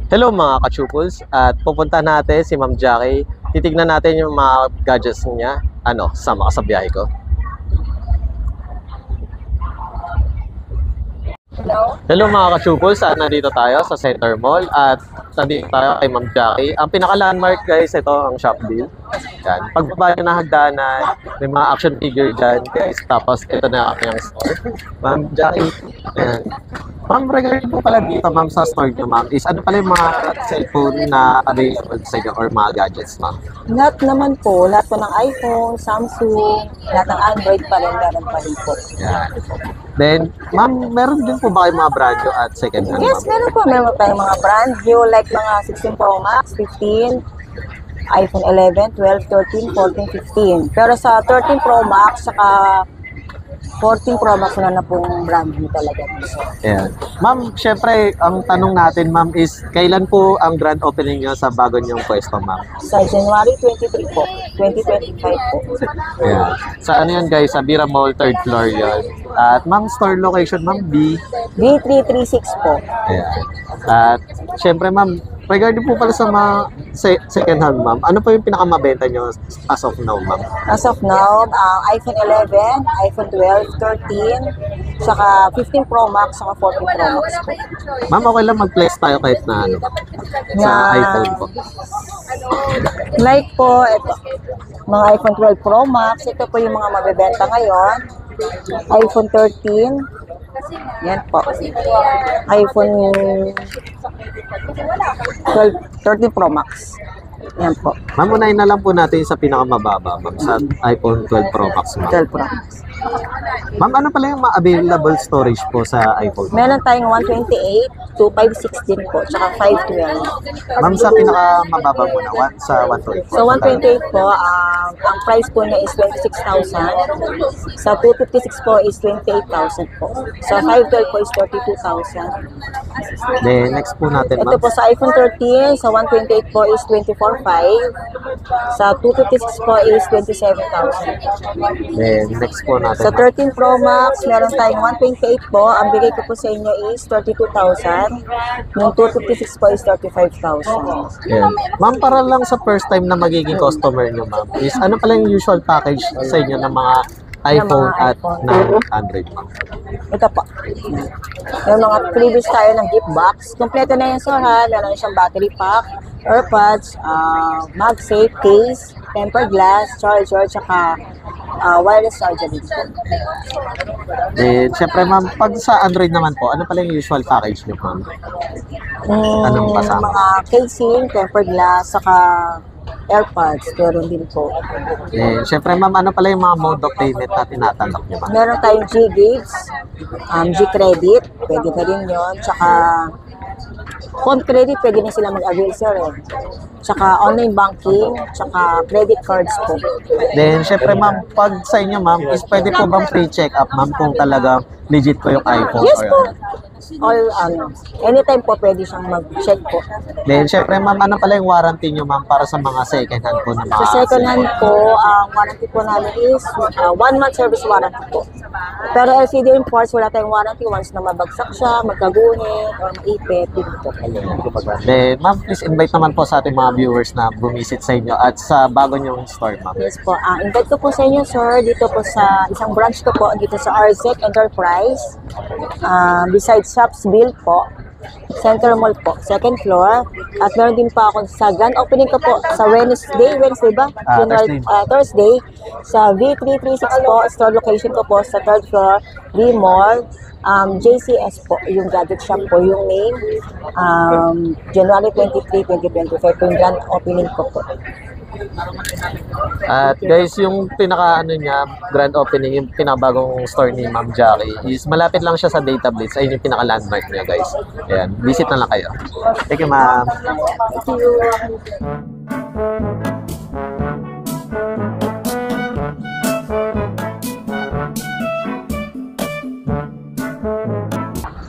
Hello mga ka-chupals, at pupunta natin si Ma'am Jackie. Titignan natin yung mga gadgets niya. Sama ka sa biyahe ko. Hello mga ka-chupals, at nandito tayo sa Center Mall at nandito tayo kay Ma'am Jackie. Ang pinaka-landmark guys, ito ang Shopdeal. Yan. Pagbaba nyo na hagdanan, may mga action figure dyan guys. Tapos ito na ang kanyang store. Ma'am Jackie, yan. Ma'am, regarding po pala dito ma'am sa store nyo ma'am, is ano pala yung mga cellphone na available sa inyo or mga gadgets ma'am? Lahat naman po, lahat po ng iPhone, Samsung, lahat ng Android pa rin, meron pa rin po. Yan. Then, ma'am, meron din po ba kayong mga brand new at second hand Yes, ma'am? meron po tayong mga brand new like mga 16 Pro Max, 15, iPhone 11, 12, 13, 14, 15. Pero sa 13 Pro Max, saka 14 Pro Max na pong brand new talaga. Yan. Ma'am, syempre, ang tanong natin ma'am is, kailan po ang grand opening nyo sa bago nyong pwesto ma'am? Sa January 23 po, 2025 po. Yan. Sa ano yan guys, sa Bira Mall, 3rd floor yan. At ma'am, store location ma'am, B336 po. Ayan. At syempre ma'am, regarding po pala sa mga second hand ma'am, ano po yung pinakamabenta nyo as of now ma'am? As of now, iPhone 11, iPhone 12, 13, saka 15 Pro Max, saka 14 Pro Max po. Ma'am, okay lang mag-flex tayo kahit na sa iPhone po. Like po, ito, mga iPhone 12 Pro Max, ito po yung mga mabebenta ngayon. iPhone 13, yan po. iPhone 12, 13 Pro Max. Yan po. Ma'am, unahin na lang po natin sa pinakamababa ma'am, sa iPhone 12 Pro Max ma'am. 12 Pro Max. Ma'am, ano pala yung available storage po sa iPhone? Meron tayong 128, 2516 po, tsaka 512. Ma'am, sa pinakamababa muna, sa 128 po. So 128 po, ang price po niya is 26,000. Sa 256 po is 28,000 po. Sa 512 po is 32,000. Then, next po natin Ito ma'am. po sa iPhone 13, sa 128 po is 24,500. Sa 256 po is 27,000. Then, next po natin. Sa 13 Pro Max, meron tayong 128 po. Ang bigay ko po sa inyo is 32,000. Yung 256 po is 35,000. Yan. Ma'am, para lang sa first time na magiging customer nyo, ma'am, is ano pala yung usual package sa inyo ng mga iPhone mga at iPhone. ng Android, ma'am? Ito po. Yung mga previous tayo ng gift box. Kompleto na yung sir ha. Meron siyang battery pack, AirPods, MagSafe case, tempered glass, charger, tsaka wireless charger din po. Then, syempre, ma'am, pag sa Android naman po, ano pala yung usual package nyo, ma'am? Anong kasama? Mga casing, tempered glass, saka AirPods, meron din po. Then, syempre, ma'am, ano pala yung mga mode of payment na tinatanggap nyo, ma'am? Meron tayong G-Gigs, G-Credit, pwede na rin yun. Tsaka, phone credit, pwede na sila mag-avail, sir. Tsaka online banking, tsaka credit cards po. Then, syempre, ma'am, pag sa inyo, ma'am, is pwede po bang pre-check up, ma'am, kung talaga legit po yung iPhone? Yes or po. ano? All, anytime po pwede siyang mag-check po. Then, syempre, ma'am, ano pala yung warranty nyo, ma'am, para sa mga second hand po na mga Sa second hand po, ang warranty po namin is 1 month service warranty po. Pero LCD imports, wala tayong warranty once na mabagsak siya, magkagunit, or maipit, yun po. Then, ma'am, please invite naman po sa ating mga viewers na bumisit sa inyo at sa bago nyong store, ma'am. Yes po. Invite ko po sa inyo, sir, dito po sa isang branch ko po, dito sa RZ Enterprise. Besides Shopsville po, Center Mall po, second floor. At meron din pa ako sa grand opening ko po sa Wednesday ba? Thursday. Sa V336 po, store location ko po sa third floor, V Mall. JCS po, yung gadget shop po, yung name. January 23, 2025 po yung grand opening ko po. At guys, yung niya, grand opening, yung pinabagong store ni Ma'am Jackie is malapit lang siya sa Data Blitz. Ayun yung pinaka-landmark niya, guys. Ayan, visit na lang kayo. Thank you, ma'am. Thank you.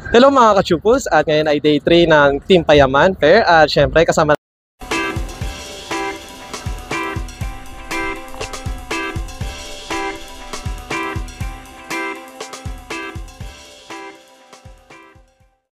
Hello mga ka-chupals, at ngayon ay day 3 ng Team Payaman Fair at syempre kasama